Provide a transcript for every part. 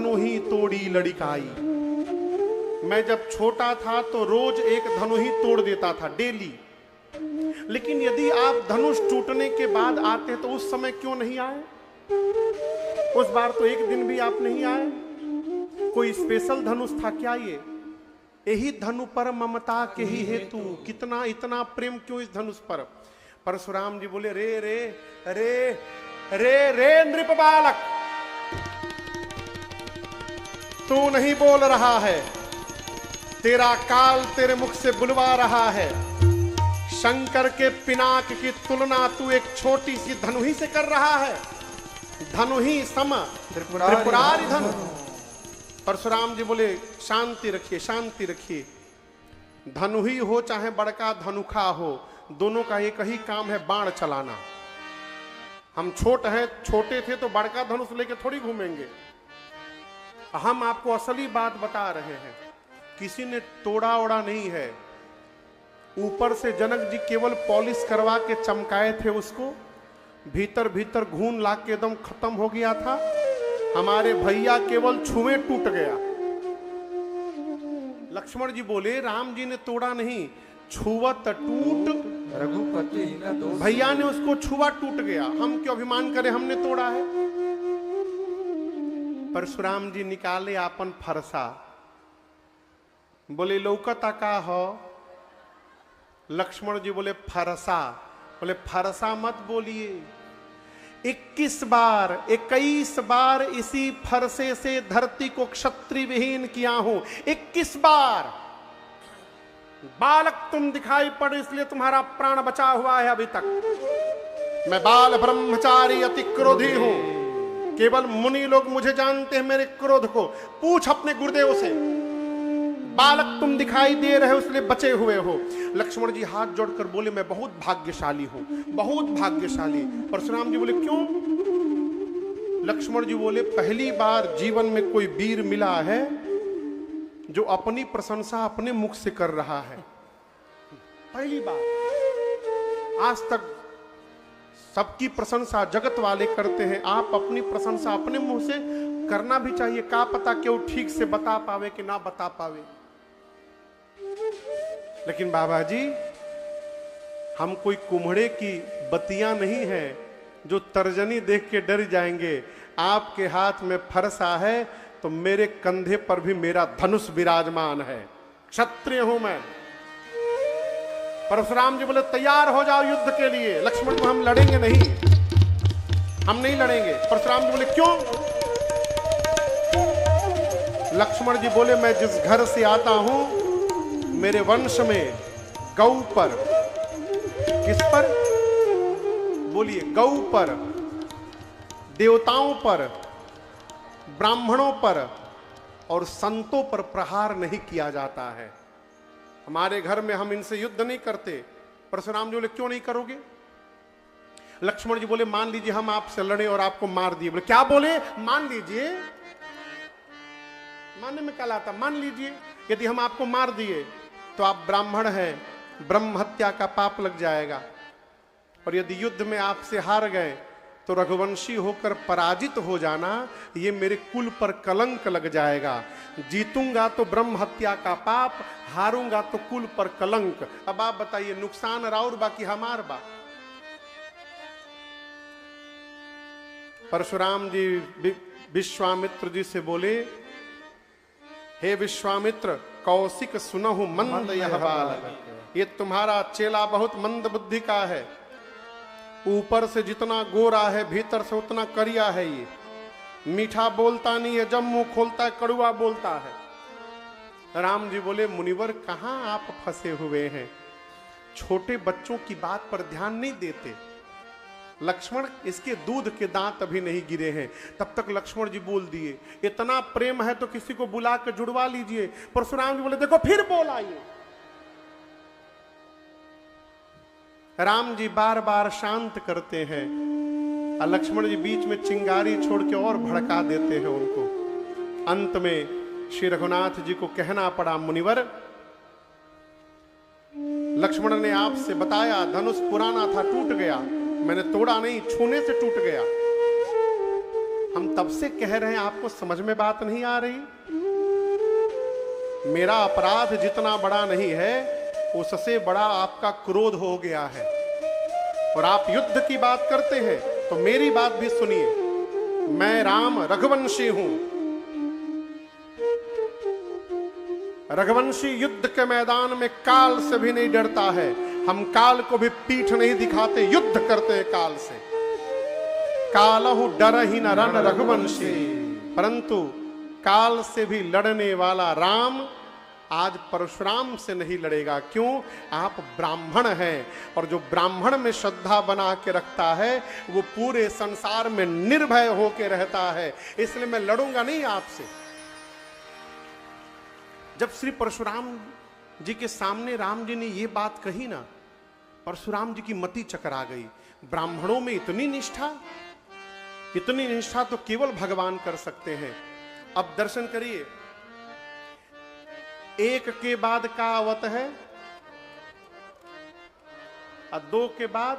धनु ही तोड़ी लड़िकाई। मैं जब छोटा था तो रोज एक धनु ही तोड़ देता था, डेली। लेकिन यदि आप धनुष टूटने के बाद आते तो उस समय क्यों नहीं आए? उस बार तो एक दिन भी आप नहीं आए। कोई स्पेशल धनुष था क्या ये? यही धनु पर ममता के ही हेतु, कितना इतना प्रेम क्यों इस धनुष पर? परशुराम जी बोले, रे रे रे रे रे नृप बालक, तू नहीं बोल रहा है, तेरा काल तेरे मुख से बुलवा रहा है। शंकर के पिनाक की तुलना तू एक छोटी सी धनु ही से कर रहा है। धनु ही सम त्रिपुरारि धनु। परशुराम जी बोले, शांति रखिए, शांति रखिए। धनु ही हो चाहे बड़का धनुखा हो, दोनों का एक ही काम है, बाण चलाना। हम छोटे थे तो बड़का धनुष लेके थोड़ी घूमेंगे। हम आपको असली बात बता रहे हैं, किसी ने तोड़ा ओड़ा नहीं है। ऊपर से जनक जी केवल पॉलिश करवा के चमकाए थे उसको, भीतर भीतर घून ला के एकदम खत्म हो गया था। हमारे भैया केवल छुए टूट गया। लक्ष्मण जी बोले, राम जी ने तोड़ा नहीं, छुवत टूट रघुपति न दोष। भैया ने उसको छुआ टूट गया। हम क्यों अभिमान करें हमने तोड़ा है? परशुराम जी निकाले आपन फरसा, बोले लौकता का हो? लक्ष्मण जी बोले फरसा। बोले फरसा मत बोलिए, 21 बार इसी फरसे से धरती को क्षत्रिय विहीन किया हूं। 21 बार। बालक तुम दिखाई पड़े इसलिए तुम्हारा प्राण बचा हुआ है अभी तक। मैं बाल ब्रह्मचारी अति क्रोधी हूं। केवल मुनि लोग मुझे जानते हैं, मेरे क्रोध को। पूछ अपने गुरुदेव से। बालक तुम दिखाई दे रहे हो इसलिए बचे हुए हो। लक्ष्मण जी हाथ जोड़कर बोले, मैं बहुत भाग्यशाली हूं, बहुत भाग्यशाली। परशुराम जी बोले, क्यों? लक्ष्मण जी बोले, पहली बार जीवन में कोई वीर मिला है जो अपनी प्रशंसा अपने मुख से कर रहा है। पहली बार। आज तक सबकी प्रशंसा जगत वाले करते हैं, आप अपनी प्रशंसा अपने मुंह से करना भी चाहिए। क्या पता क्यों ठीक से बता पावे कि ना बता पावे। लेकिन बाबा जी, हम कोई कुम्हड़े की बतियां नहीं है जो तर्जनी देख के डर जाएंगे। आपके हाथ में फरसा है तो मेरे कंधे पर भी मेरा धनुष विराजमान है। क्षत्रिय हूं मैं। परशुराम जी बोले, तैयार हो जाओ युद्ध के लिए। लक्ष्मण को हम लड़ेंगे नहीं, हम नहीं लड़ेंगे। परशुराम जी बोले, क्यों? लक्ष्मण जी बोले, मैं जिस घर से आता हूं, मेरे वंश में गौ पर, किस पर? बोलिए, गौ पर, देवताओं पर, ब्राह्मणों पर और संतों पर प्रहार नहीं किया जाता है। हमारे घर में हम इनसे युद्ध नहीं करते। परशुराम जी बोले, क्यों नहीं करोगे? लक्ष्मण जी बोले, मान लीजिए हम आपसे लड़े और आपको मार दिए। बोले, क्या बोले? मान लीजिए। मानने में क्या लाता? मान लीजिए यदि हम आपको मार दिए तो आप ब्राह्मण हैं, ब्रह्म हत्या का पाप लग जाएगा। और यदि युद्ध में आपसे हार गए तो रघुवंशी होकर पराजित हो जाना, ये मेरे कुल पर कलंक लग जाएगा। जीतूंगा तो ब्रह्म हत्या का पाप, हारूंगा तो कुल पर कलंक। अब आप बताइए, नुकसान राउर बा कि हमार बा? परशुराम जी विश्वामित्र जी से बोले, हे विश्वामित्र, कौशिक सुनहु मंद यह बालक। ये तुम्हारा चेला बहुत मंद बुद्धि का है। ऊपर से जितना गोरा है भीतर से उतना करिया है। ये मीठा बोलता नहीं है, जब मुंह खोलता है कड़वा बोलता है। राम जी बोले, मुनिवर कहां आप फंसे हुए हैं? छोटे बच्चों की बात पर ध्यान नहीं देते। लक्ष्मण, इसके दूध के दांत अभी नहीं गिरे हैं। तब तक लक्ष्मण जी बोल दिए, इतना प्रेम है तो किसी को बुला के जुड़वा लीजिए। परशुराम जी बोले, देखो फिर बोला ये। राम जी बार बार शांत करते हैं और लक्ष्मण जी बीच में चिंगारी छोड़ के और भड़का देते हैं उनको। अंत में श्री रघुनाथ जी को कहना पड़ा, मुनिवर, लक्ष्मण ने आपसे बताया धनुष पुराना था, टूट गया। मैंने तोड़ा नहीं, छूने से टूट गया। हम तब से कह रहे हैं, आपको समझ में बात नहीं आ रही? मेरा अपराध जितना बड़ा नहीं है, उससे बड़ा आपका क्रोध हो गया है, और आप युद्ध की बात करते हैं। तो मेरी बात भी सुनिए, मैं राम रघुवंशी हूं। रघुवंशी युद्ध के मैदान में काल से भी नहीं डरता है। हम काल को भी पीठ नहीं दिखाते, युद्ध करते हैं काल से। कालहु डर ही न रन रघुवंशी, परंतु काल से भी लड़ने वाला राम आज परशुराम से नहीं लड़ेगा। क्यों? आप ब्राह्मण हैं, और जो ब्राह्मण में श्रद्धा बना के रखता है वो पूरे संसार में निर्भय होके रहता है। इसलिए मैं लड़ूंगा नहीं आपसे। जब श्री परशुराम जी के सामने राम जी ने ये बात कही ना, परशुराम जी की मति चकरा गई। ब्राह्मणों में इतनी निष्ठा तो केवल भगवान कर सकते हैं। अब दर्शन करिए, एक के बाद का आवत है, और दो के बाद,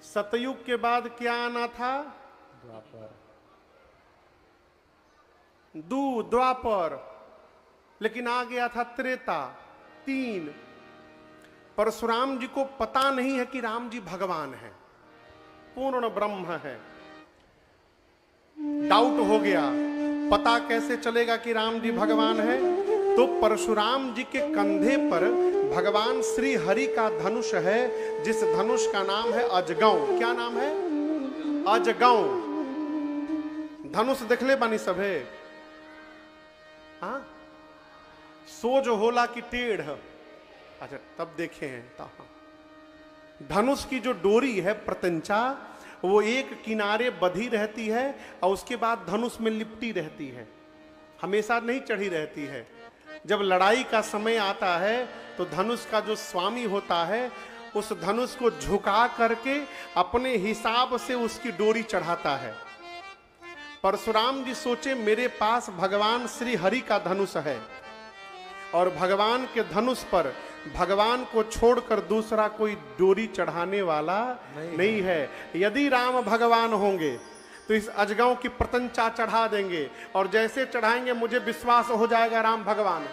सतयुग के बाद क्या आना था? द्वापर, लेकिन आ गया था त्रेता, 3। परशुराम जी को पता नहीं है कि राम जी भगवान है, पूर्ण ब्रह्म है। डाउट हो गया, पता कैसे चलेगा कि राम जी भगवान है? तो परशुराम जी के कंधे पर भगवान श्री हरि का धनुष है, जिस धनुष का नाम है अजगौ। क्या नाम है? अजगौ। धनुष देख ले बानी सभे? हाँ, सोज होला की टेढ़? अच्छा, तब देखे हैं। धनुष की जो डोरी है प्रत्यंचा, वो एक किनारे बधी रहती है और उसके बाद धनुष में लिपटी रहती है, हमेशा नहीं चढ़ी रहती है। जब लड़ाई का समय आता है तो धनुष का जो स्वामी होता है उस धनुष को झुका करके अपने हिसाब से उसकी डोरी चढ़ाता है। परशुराम जी सोचे मेरे पास भगवान श्री हरि का धनुष है, और भगवान के धनुष पर भगवान को छोड़कर दूसरा कोई डोरी चढ़ाने वाला नहीं है। यदि राम भगवान होंगे तो इस अजगौ की प्रत्यंचा चढ़ा देंगे, और जैसे चढ़ाएंगे मुझे विश्वास हो जाएगा राम भगवान है।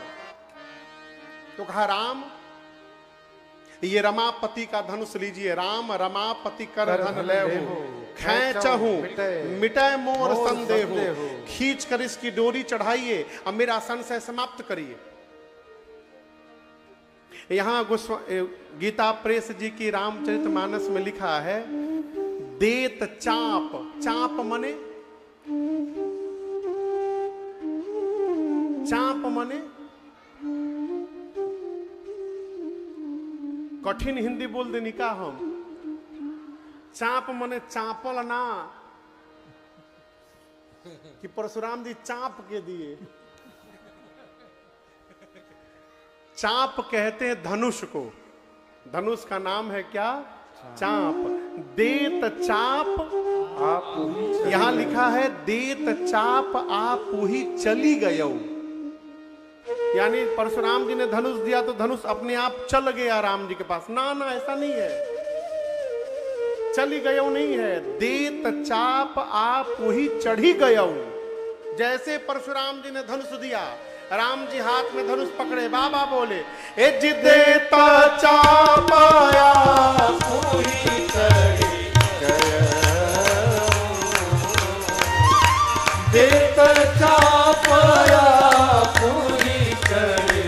तो कहा राम, ये रमापति का धनुष लीजिए। राम रमापति कर धन लेहु, खैचहु मिटै मोर संदेहु। खींच कर इसकी डोरी चढ़ाइए और मेरा संशय समाप्त करिए। यहां गीता प्रेस जी की रामचरितमानस में लिखा है, देत चाप। चाप मने, चाप मने कठिन हिंदी बोल देनी का हम। चाप मने चापल ना कि परशुराम जी चाप के दिए। चाप कहते हैं धनुष को। धनुष का नाम है क्या? चाप। देत चाप आप, यहां लिखा है देत चाप आप ही चली गयो। यानी परशुराम जी ने धनुष दिया तो धनुष अपने आप चल गया राम जी के पास। ना ना, ऐसा नहीं है, चली गयो नहीं है। देत चाप आप ही चढ़ी गयो। जैसे परशुराम जी ने धनुष दिया, राम जी हाथ में धनुष पकड़े, बाबा बोले ए जी देता चापाया पूरी चढ़ी देता चापाया पूरी चढ़ी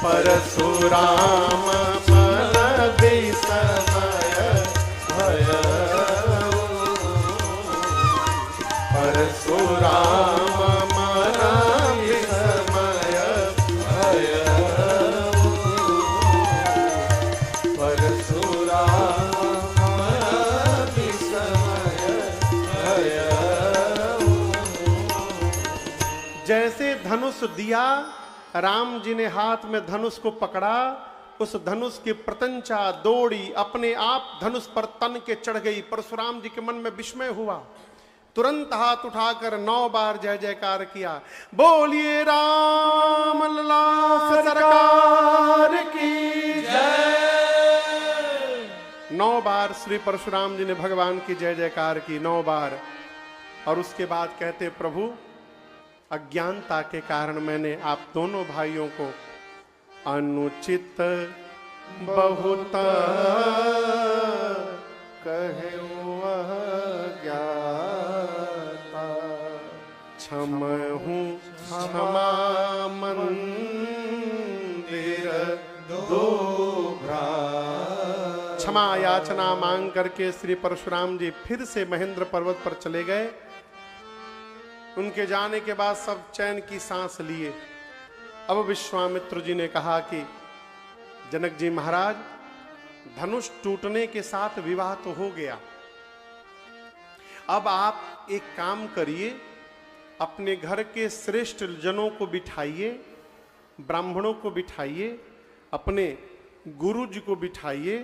परशुराम मन विस्मय भय। परशुराम मन विस्मय भय। परशुराम मन विस्मय भय। जैसे धनुष दिया, राम जी ने हाथ में धनुष को पकड़ा, उस धनुष की प्रत्यंचा दौड़ी अपने आप धनुष पर तन के चढ़ गई। परशुराम जी के मन में विस्मय हुआ, तुरंत हाथ उठाकर 9 बार जय जयकार किया। बोलिए राम लला सरकार की जय। 9 बार श्री परशुराम जी ने भगवान की जय जयकार की, 9 बार। और उसके बाद कहते, प्रभु अज्ञानता के कारण मैंने आप दोनों भाइयों को अनुचित बहुत कहूँ ज्ञाता, क्षमहूँ क्षमा मंदिर दो भ्राता। क्षमा याचना मांग करके श्री परशुराम जी फिर से महेंद्र पर्वत पर चले गए। उनके जाने के बाद सब चैन की सांस लिए। अब विश्वामित्र जी ने कहा कि जनक जी महाराज, धनुष टूटने के साथ विवाह तो हो गया, अब आप एक काम करिए, अपने घर के श्रेष्ठ जनों को बिठाइए, ब्राह्मणों को बिठाइए, अपने गुरु जी को बिठाइए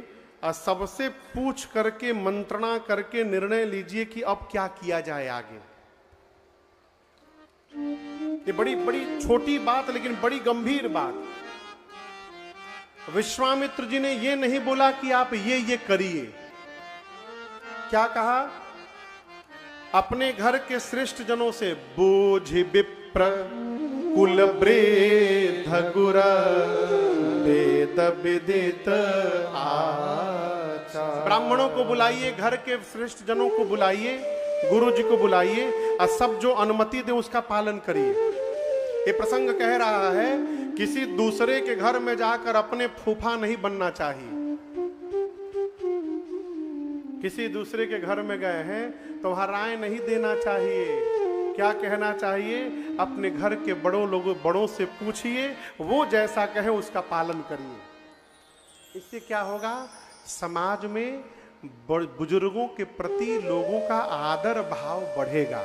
और सबसे पूछ करके मंत्रणा करके निर्णय लीजिए कि अब क्या किया जाए आगे। ये बड़ी बड़ी छोटी बात लेकिन बड़ी गंभीर बात। विश्वामित्र जी ने ये नहीं बोला कि आप ये करिए, क्या कहा? अपने घर के श्रेष्ठ जनों से बोझ विप्र कुल वृद्ध गुर वेद विदित आचार। ब्राह्मणों को बुलाइए, घर के श्रेष्ठ जनों को बुलाइए, गुरु जी को बुलाइए और सब जो अनुमति दे उसका पालन करिए। ये प्रसंग कह रहा है किसी दूसरे के घर में जाकर अपने फूफा नहीं बनना चाहिए। किसी दूसरे के घर में गए हैं तो वहां राय नहीं देना चाहिए। क्या कहना चाहिए? अपने घर के बड़ों से पूछिए, वो जैसा कहे उसका पालन करिए। इससे क्या होगा? समाज में बुजुर्गों के प्रति लोगों का आदर भाव बढ़ेगा।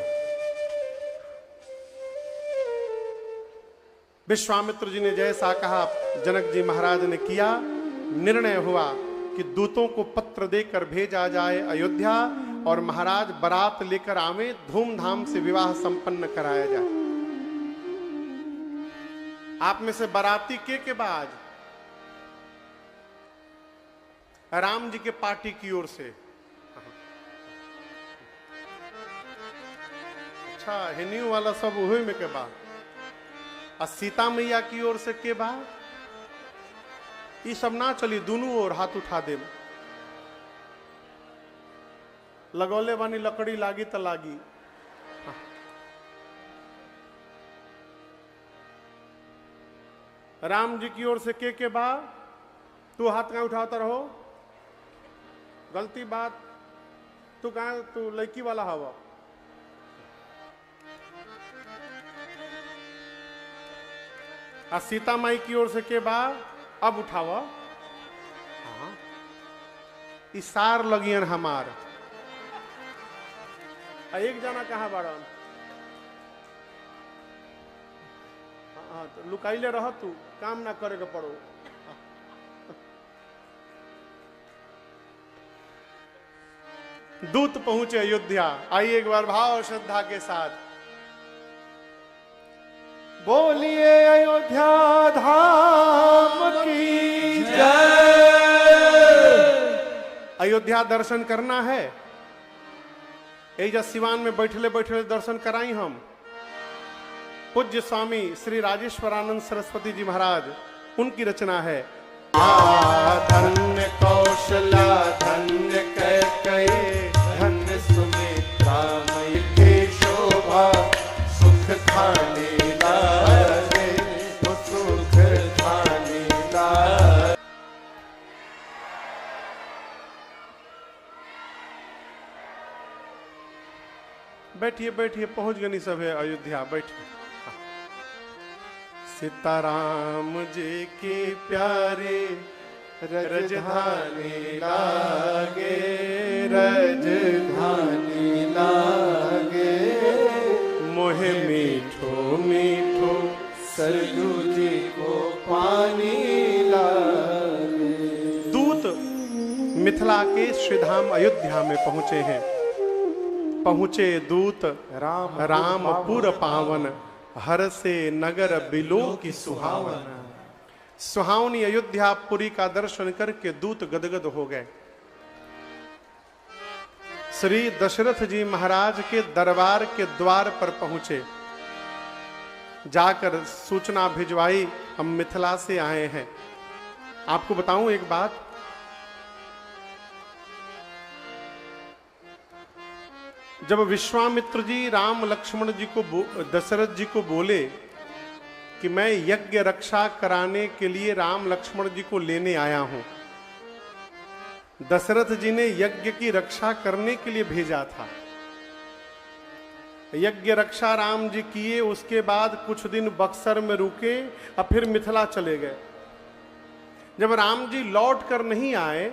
विश्वामित्र जी ने जैसा कहा जनक जी महाराज ने किया। निर्णय हुआ कि दूतों को पत्र देकर भेजा जाए अयोध्या और महाराज बारात लेकर आवे, धूमधाम से विवाह संपन्न कराया जाए। आप में से बाराती के बाद राम जी के पार्टी की ओर से, अच्छा हिन्यू वाला सब हुए में के बाद, और सीता मैया की ओर से के बाद ये सब ना चली, दोनों ओर हाथ उठा दे। लगौले बानी लकड़ी लागी त लागी। राम जी की ओर से के बाद तू हाथ कहाँ उठाता रहो? गलती बात, तू कहाँ, तू लड़की वाला हवा। आ सीता माई की ओर से के बाद अब उठावा। हाँ, इसार लगियन हमार। एक जना कहाँ बाड़न? हाँ, तो लुकाइले रह, तू काम ना करे के पड़ो। दूत पहुंचे अयोध्या। आइए एक बार भाव और श्रद्धा के साथ बोलिए अयोध्या धाम की जय। अयोध्या दर्शन करना है, एजा सिवान में बैठले बैठले दर्शन कराई हम। पूज्य स्वामी श्री राजेश्वरानंद सरस्वती जी महाराज, उनकी रचना है। धन्य कौशला धन्य कैकेयी धन्य सुमित्रा मयि के शोभा सुख खाने लागे तो सुख खाने लागे। बैठिए बैठिए, पहुंच गई सब है अयोध्या, बैठिए। सीताराम जी के प्यारे रजधानी लागे, रजधानी लागे, मोहे मीठो मीठो सरयू जी को पानी लागे। दूत मिथिला के श्रीधाम अयोध्या में पहुंचे हैं। पहुंचे दूत रामपुर पावन, हर से नगर बिलो की सुहावन। सुहावनी अयोध्यापुरी का दर्शन करके दूत गदगद हो गए। श्री दशरथ जी महाराज के दरबार के द्वार पर पहुंचे, जाकर सूचना भिजवाई, हम मिथिला से आए हैं। आपको बताऊं एक बात, जब विश्वामित्र जी राम लक्ष्मण जी को दशरथ जी को बोले कि मैं यज्ञ रक्षा कराने के लिए राम लक्ष्मण जी को लेने आया हूं, दशरथ जी ने यज्ञ की रक्षा करने के लिए भेजा था। यज्ञ रक्षा राम जी किए, उसके बाद कुछ दिन बक्सर में रुके और फिर मिथिला चले गए। जब राम जी लौट कर नहीं आए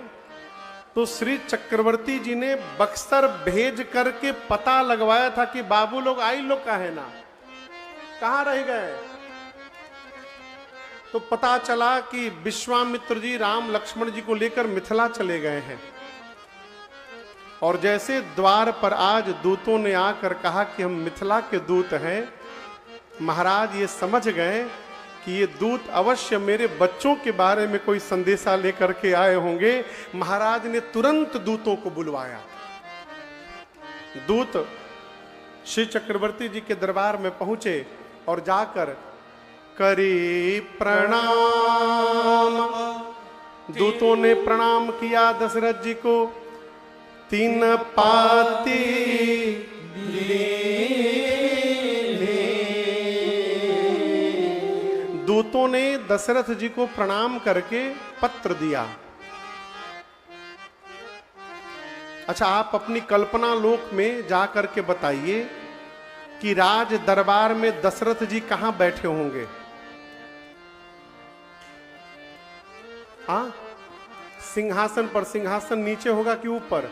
तो श्री चक्रवर्ती जी ने बक्सर भेज करके पता लगवाया था कि बाबू लोग आई लोग का है ना, कहां रह गए। तो पता चला कि विश्वामित्र जी राम लक्ष्मण जी को लेकर मिथिला चले गए हैं। और जैसे द्वार पर आज दूतों ने आकर कहा कि हम मिथिला के दूत हैं, महाराज ये समझ गए कि ये दूत अवश्य मेरे बच्चों के बारे में कोई संदेशा लेकर के आए होंगे। महाराज ने तुरंत दूतों को बुलवाया। दूत श्री चक्रवर्ती जी के दरबार में पहुंचे और जाकर करी प्रणाम। दूतों ने प्रणाम किया दशरथ जी को। तीन पाती दूतों ने दशरथ जी को प्रणाम करके पत्र दिया। अच्छा, आप अपनी कल्पना लोक में जाकर के बताइए कि राज दरबार में दशरथ जी कहां बैठे होंगे। हाँ, सिंहासन पर। सिंहासन नीचे होगा कि ऊपर?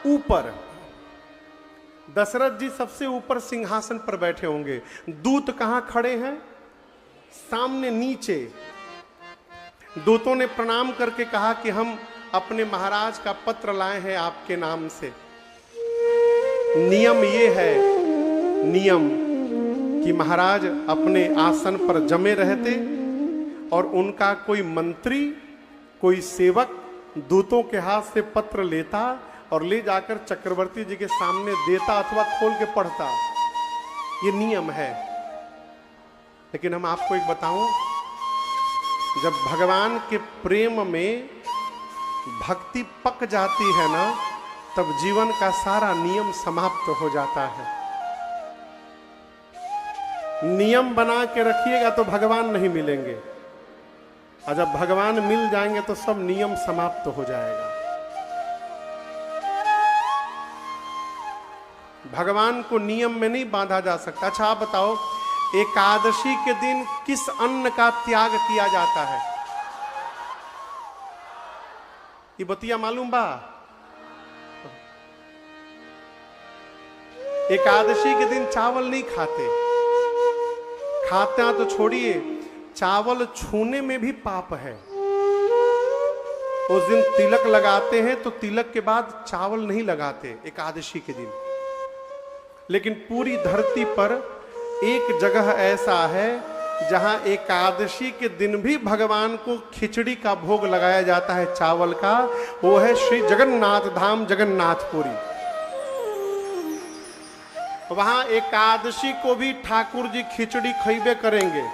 ऊपर। दशरथ जी सबसे ऊपर सिंहासन पर बैठे होंगे। दूत कहां खड़े हैं? सामने नीचे। दूतों ने प्रणाम करके कहा कि हम अपने महाराज का पत्र लाए हैं आपके नाम से। नियम ये है, नियम कि महाराज अपने आसन पर जमे रहते और उनका कोई मंत्री, कोई सेवक दूतों के हाथ से पत्र लेता और ले जाकर चक्रवर्ती जी के सामने देता अथवा खोल के पढ़ता। ये नियम है। लेकिन हम आपको एक बताऊं, जब भगवान के प्रेम में भक्ति पक जाती है ना, तब जीवन का सारा नियम समाप्त हो जाता है। नियम बना के रखिएगा तो भगवान नहीं मिलेंगे, और जब भगवान मिल जाएंगे तो सब नियम समाप्त हो जाएगा। भगवान को नियम में नहीं बांधा जा सकता। अच्छा, आप बताओ, एकादशी के दिन किस अन्न का त्याग किया जाता है? ये बतिया मालूम बा? एकादशी के दिन चावल नहीं खाते। खाते हैं तो छोड़िए, चावल छूने में भी पाप है। उस दिन तिलक लगाते हैं तो तिलक के बाद चावल नहीं लगाते एकादशी के दिन। लेकिन पूरी धरती पर एक जगह ऐसा है जहां एकादशी के दिन भी भगवान को खिचड़ी का भोग लगाया जाता है चावल का। वो है श्री जगन्नाथ धाम जगन्नाथपुरी। वहां एकादशी को भी ठाकुर जी खिचड़ी खइबे करेंगे।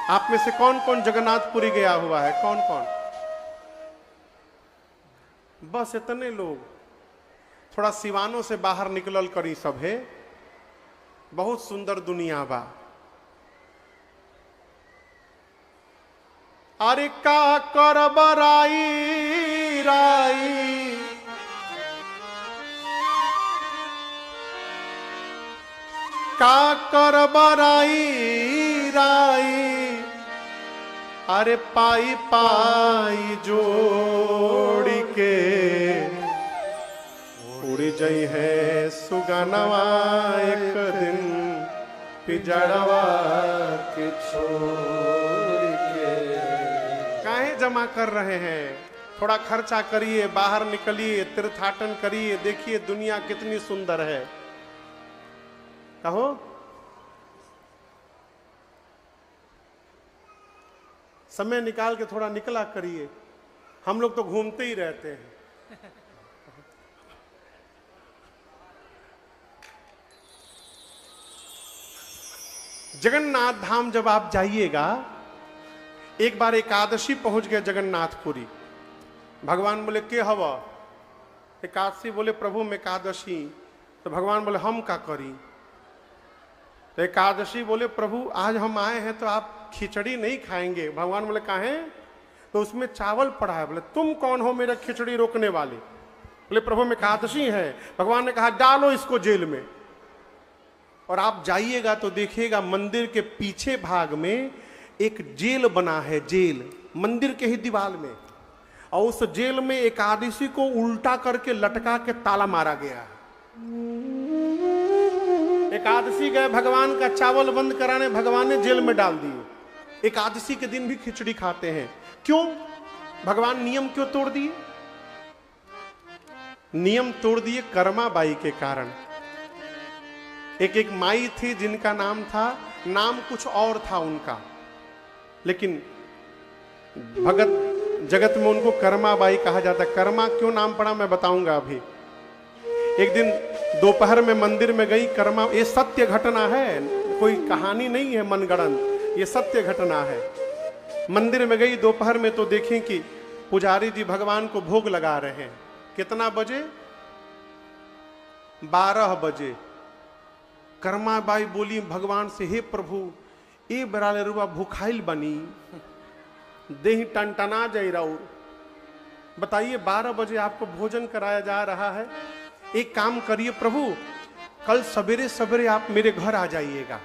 आप में से कौन कौन जगन्नाथपुरी गया हुआ है? कौन कौन? बस इतने लोग। थोड़ा सिवानों से बाहर निकलल करी सब है। बहुत सुंदर दुनिया बा। अरे का करब राई राई, का करब राई राई, अरे पाई पाई जोड़ी के उड़ जई है सुगनवा एक दिन पिजड़वा के छोड़ के। काहे जमा कर रहे हैं? थोड़ा खर्चा करिए, बाहर निकलिए, तीर्थाटन करिए, देखिए दुनिया कितनी सुंदर है। कहो, समय निकाल के थोड़ा निकला करिए। हम लोग तो घूमते ही रहते हैं। जगन्नाथ धाम जब आप जाइएगा, एक बार एकादशी पहुंच गए जगन्नाथपुरी। भगवान बोले के हवा एकादशी? बोले प्रभु में एकादशी। तो भगवान बोले हम का करी? तो एकादशी बोले प्रभु आज हम आए हैं तो आप खिचड़ी नहीं खाएंगे। भगवान बोले काहे? तो उसमें चावल पड़ा है। बोले तुम कौन हो मेरा खिचड़ी रोकने वाले? बोले प्रभु में एकादशी है। भगवान ने कहा डालो इसको जेल में। और आप जाइएगा तो देखिएगा मंदिर के पीछे भाग में एक जेल बना है, जेल मंदिर के ही दीवार में, और उस जेल में एकादशी को उल्टा करके लटका के ताला मारा गया। एकादशी गए भगवान का चावल बंद कराने, भगवान ने जेल में डाल दिए। एकादशी के दिन भी खिचड़ी खाते हैं, क्यों? भगवान नियम क्यों तोड़ दिए? नियम तोड़ दिए कर्माबाई के कारण। एक माई थी जिनका नाम था, नाम कुछ और था उनका, लेकिन भगत जगत में उनको कर्माबाई कहा जाता। कर्मा क्यों नाम पड़ा मैं बताऊंगा अभी। एक दिन दोपहर में मंदिर में गई कर्मा, ये सत्य घटना है, कोई कहानी नहीं है मनगढ़ंत, ये सत्य घटना है। मंदिर में गई दोपहर में तो देखें कि पुजारी जी भगवान को भोग लगा रहे हैं। कितना बजे? 12 बजे। कर्माबाई बोली भगवान से, हे प्रभु ए बराले रुआ भूखाइल बनी, देही टनटना जाई रहा। बताइए 12 बजे आपको भोजन कराया जा रहा है। एक काम करिए प्रभु, कल सवेरे सवेरे आप मेरे घर आ जाइएगा,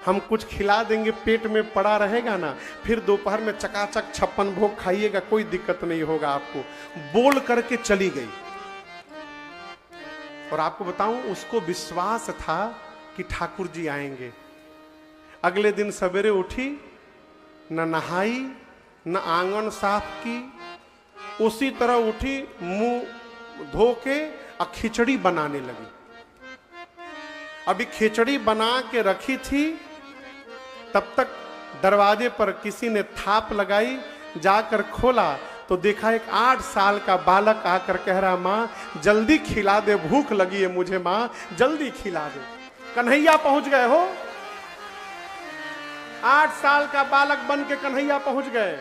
हम कुछ खिला देंगे, पेट में पड़ा रहेगा ना, फिर दोपहर में चकाचक 56 भोग खाइएगा, कोई दिक्कत नहीं होगा आपको। बोल करके चली गई। और आपको बताऊं उसको विश्वास था कि ठाकुर जी आएंगे। अगले दिन सवेरे उठी, न नहाई न आंगन साफ की, उसी तरह उठी मुंह धो के और खिचड़ी बनाने लगी। अभी खिचड़ी बना के रखी थी, तब तक दरवाजे पर किसी ने थाप लगाई। जाकर खोला तो देखा एक 8 साल का बालक आकर कह रहा, माँ जल्दी खिला दे, भूख लगी है मुझे, माँ जल्दी खिला दे। कन्हैया पहुंच गए हो, 8 साल का बालक बन के कन्हैया पहुंच गए।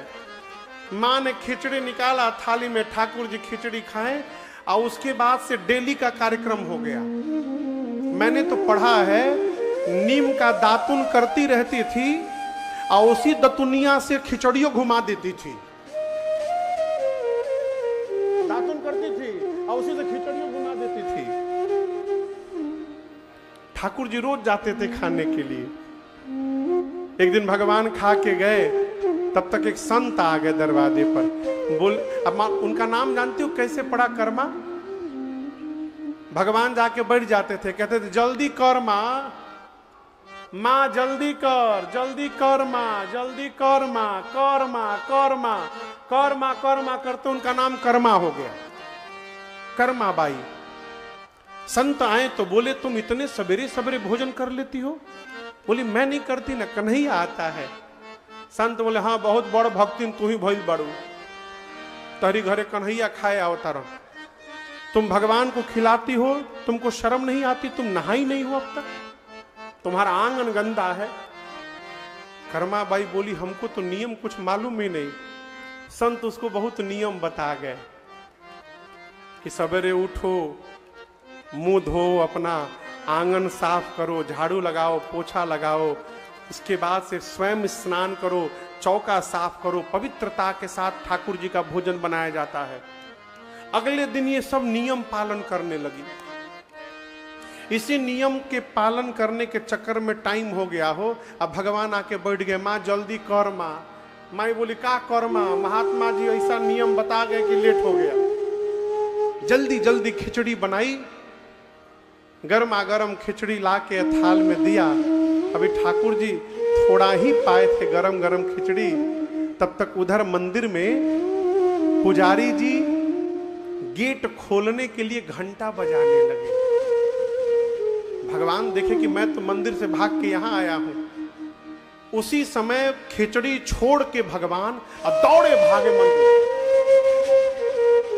माँ ने खिचड़ी निकाला थाली में, ठाकुर जी खिचड़ी खाएं, और उसके बाद से डेली का कार्यक्रम हो गया। मैंने तो पढ़ा है नीम का दातुन करती रहती थी और उसी दतुनिया से खिचड़ियों घुमा देती थी। दातुन करती थी और उसी से खिचड़ियों घुमा देती थी। ठाकुर जी रोज जाते थे खाने के लिए। एक दिन भगवान खा के गए, तब तक एक संत आ गए दरवाजे पर। बोल, अब उनका नाम जानती हो कैसे पड़ा? कर्मा। भगवान जाके बैठ जाते थे, कहते थे जल्दी कर माँ, माँ जल्दी कर, जल्दी कर माँ, जल्दी कर माँ, कर माँ, कर माँ, कर माँ, कर माँ करते उनका नाम कर्मा हो गया, कर्माबाई। संत आए तो बोले तुम इतने सवेरे सवेरे भोजन कर लेती हो? बोली मैं नहीं करती ना, कन्हैया आता है। संत बोले हाँ बहुत बड़ भक्तिन तू ही भइल बड़ू, तहरी घरे कन्हैया खाए आवता रहो। तुम भगवान को खिलाती हो, तुमको शर्म नहीं आती? तुम नहाई नहीं हो अब तक, तुम्हारा आंगन गंदा है। कर्माबाई बोली हमको तो नियम कुछ मालूम ही नहीं। संत उसको बहुत नियम बता गए कि सवेरे उठो, मुंह धो, अपना आंगन साफ करो, झाड़ू लगाओ, पोछा लगाओ, उसके बाद से स्वयं स्नान करो, चौका साफ करो, पवित्रता के साथ ठाकुर जी का भोजन बनाया जाता है। अगले दिन ये सब नियम पालन करने लगी। इसी नियम के पालन करने के चक्कर में टाइम हो गया हो, अब भगवान आके बैठ गए, माँ जल्दी कर माँ। माई बोली का कर माँ? महात्मा जी ऐसा नियम बता गए कि लेट हो गया। जल्दी जल्दी खिचड़ी बनाई, गर्मा गर्म खिचड़ी ला के थाल में दिया। अभी ठाकुर जी थोड़ा ही पाए थे गरम गरम खिचड़ी, तब तक उधर मंदिर में पुजारी जी गेट खोलने के लिए घंटा बजाने लगे। भगवान देखे कि मैं तो मंदिर से भाग के यहां आया हूं। उसी समय खिचड़ी छोड़ के भगवान अब दौड़े भागे मंदिर,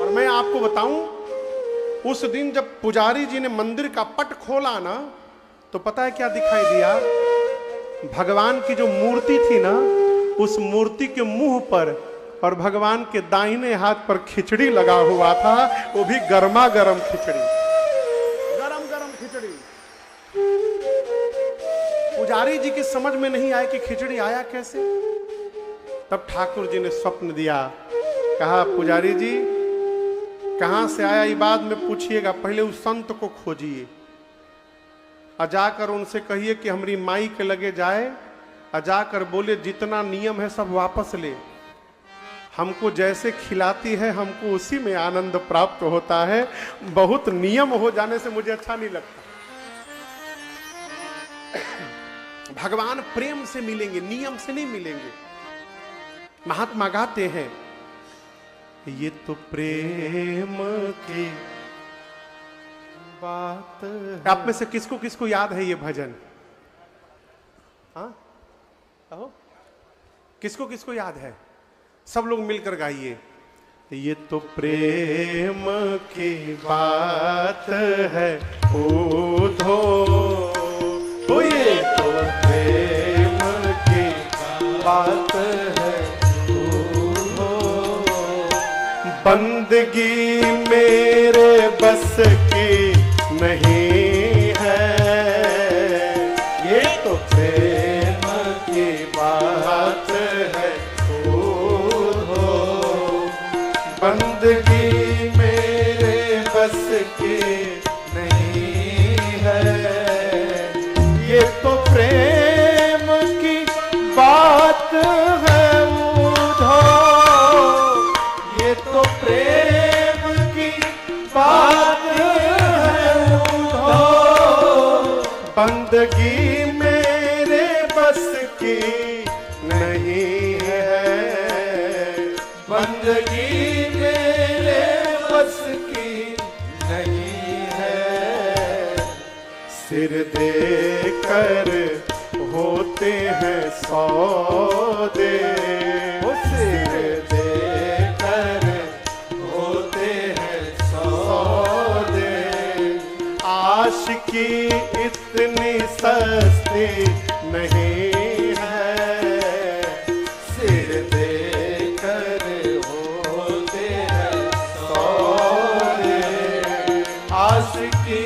और मैं आपको बताऊं, उस दिन जब पुजारी जी ने मंदिर का पट खोला ना, तो पता है क्या दिखाई दिया? भगवान की जो मूर्ति थी ना, उस मूर्ति के मुंह पर और भगवान के दाहिने हाथ पर खिचड़ी लगा हुआ था, वो भी गर्मा गर्म खिचड़ी, गरम गरम खिचड़ी। पुजारी जी की समझ में नहीं आया कि खिचड़ी आया कैसे। तब ठाकुर जी ने स्वप्न दिया, कहा पुजारी जी कहां से आया ये बाद में पूछिएगा, पहले उस संत को खोजिए और जाकर उनसे कहिए कि हमारी माई के लगे जाए और जाकर बोले जितना नियम है सब वापस ले, हमको जैसे खिलाती है हमको उसी में आनंद प्राप्त होता है, बहुत नियम हो जाने से मुझे अच्छा नहीं लगता। भगवान प्रेम से मिलेंगे, नियम से नहीं मिलेंगे। महात्मा गाते हैं, ये तो प्रेम की बात। आप में से किसको किसको याद है ये भजन? हाँ कहो, किसको किसको याद है? सब लोग मिलकर गाइए। ये तो प्रेम की बात है उधो, ये तो प्रेम की बात है उधो, बंदगी मेरे बस की नहीं है, ये तो प्रेम की बात है बंदगी मेरे बस की नहीं है, ये तो प्रेम की बात है उधो, ये तो प्रेम की बात है उधो, बंदगी मेरे बस की नहीं है, बंदगी सिर देकर होते हैं सौदे, सिर देकर होते हैं सौदे, आशिकी इतनी सस्ती नहीं है, सिर देकर होते हैं सौदे, आशिकी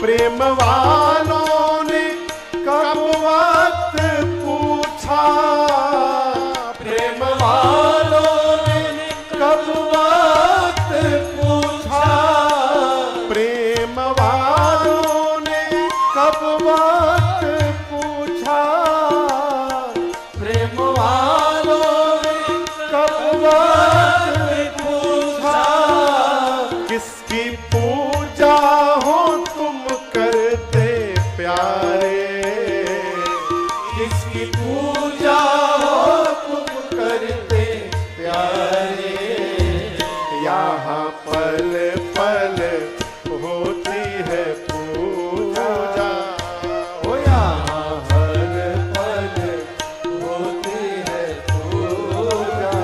प्रेम वालों ने कब वक्त पूछा, प्रेम वालों ने कब वक्त पूछा, प्रेम वालों ने कब वक्त पूछा, प्रेम वालों ने कब वक्त पूछा, किसकी पूजा हो करते प्यारे, किसकी पूजा हो तुम करते प्यारे, यहाँ पल पल होती है पूजा, ओ यहाँ हर पल होती है पूजा,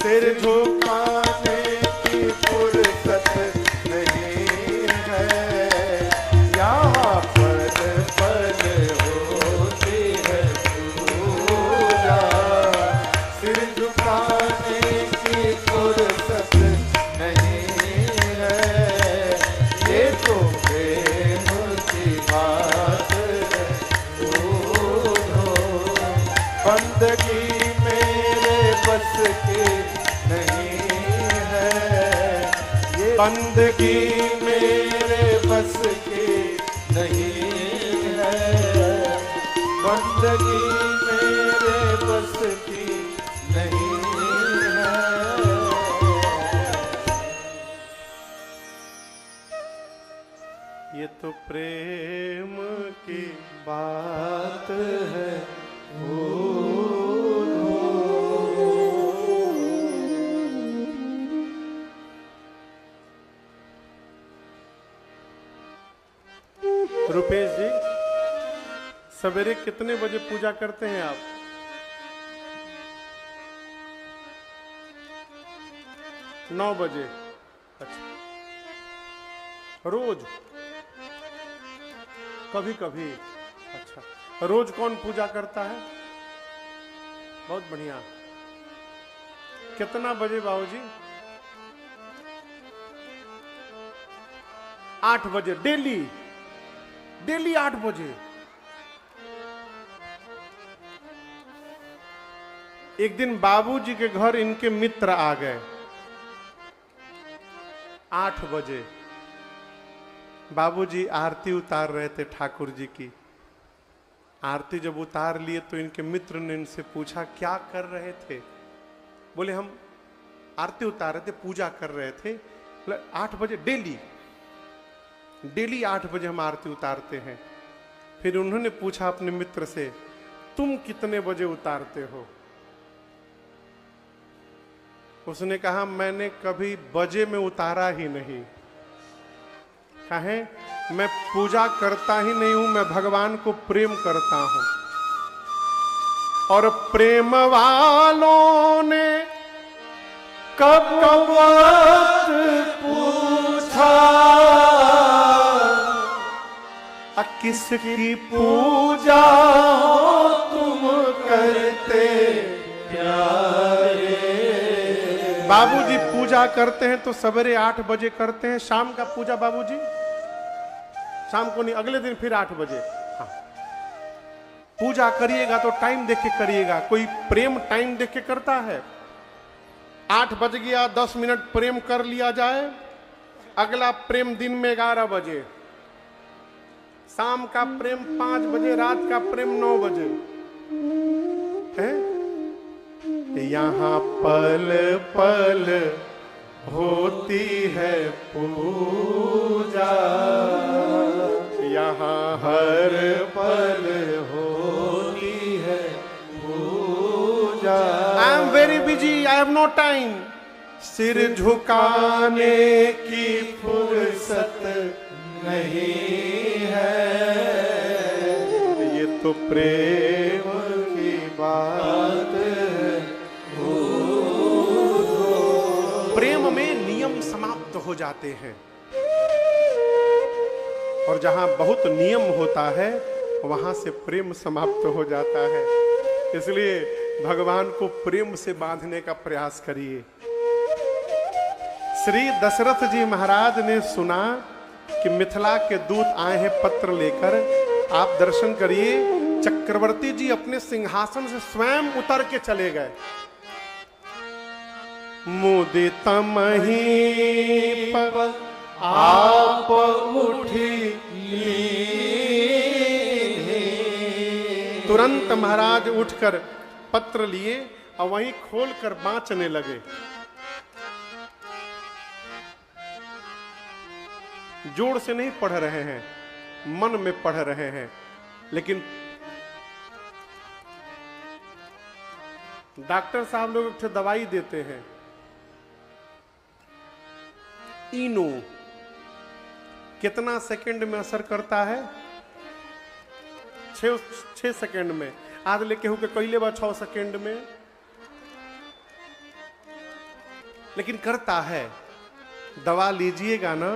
सिर झुकाने की फुर्सत नहीं है, यहाँ पल पल होती है पूजा, सिर झुकाने की फुर्सत नहीं है, ये तो प्रेम की बात है उधो, बंदगी मेरे बस की नहीं है, ये बंदगी मेरे बस की नहीं है, बंदगी मेरे बस की नहीं है। ये तो प्रेम की बात है ओ रुपेश जी, सवेरे कितने बजे पूजा करते हैं आप? नौ बजे। अच्छा, रोज? कभी कभी। अच्छा, रोज कौन पूजा करता है? बहुत बढ़िया। कितना बजे बाबूजी? 8 बजे डेली? डेली 8 बजे? एक दिन बाबूजी के घर इनके मित्र आ गए 8 बजे। बाबूजी आरती उतार रहे थे ठाकुर जी की। आरती जब उतार लिए तो इनके मित्र ने इनसे पूछा क्या कर रहे थे? बोले हम आरती उतार रहे थे, पूजा कर रहे थे। बोले 8 बजे डेली? डेली 8 बजे हम आरती उतारते हैं। फिर उन्होंने पूछा अपने मित्र से, तुम कितने बजे उतारते हो? उसने कहा मैंने कभी बजे में उतारा ही नहीं। कहे मैं पूजा करता ही नहीं हूं, मैं भगवान को प्रेम करता हूं। और प्रेम वालों ने कब वक्त पूछा, किसकी पूजा हो तुम करते प्यारे। बाबूजी पूजा करते हैं तो सवेरे 8 बजे करते हैं। शाम का पूजा बाबूजी? शाम को नहीं, अगले दिन फिर 8 बजे। हाँ, पूजा करिएगा तो टाइम देख के करिएगा। कोई प्रेम टाइम देख के करता है? 8 बज गया, 10 मिनट प्रेम कर लिया जाए, अगला प्रेम दिन में 11 बजे, शाम का प्रेम 5 बजे, रात का प्रेम 9 बजे है। यहाँ पल पल होती है पूजा, यहाँ हर पल होती है पूजा। I am very busy, I have no time. सिर झुकाने की फुर्सत नहीं है, ये तो प्रेम की बात है। प्रेम में नियम समाप्त हो जाते हैं, और जहां बहुत नियम होता है वहां से प्रेम समाप्त हो जाता है। इसलिए भगवान को प्रेम से बांधने का प्रयास करिए। श्री दशरथ जी महाराज ने सुना कि मिथिला के दूत आए हैं पत्र लेकर, आप दर्शन करिए। चक्रवर्ती जी अपने सिंहासन से स्वयं उतर के चले गए। मुदित महीप आप उठी, तुरंत महाराज उठकर पत्र लिए और वहीं खोलकर बांचने लगे। जोर से नहीं पढ़ रहे हैं, मन में पढ़ रहे हैं। लेकिन डॉक्टर साहब लोग एक दवाई देते हैं, इनो, कितना सेकंड में असर करता है? 6 सेकंड में। आज लेके हो के कैले बा 6 सेकंड में, लेकिन करता है। दवा लीजिएगा ना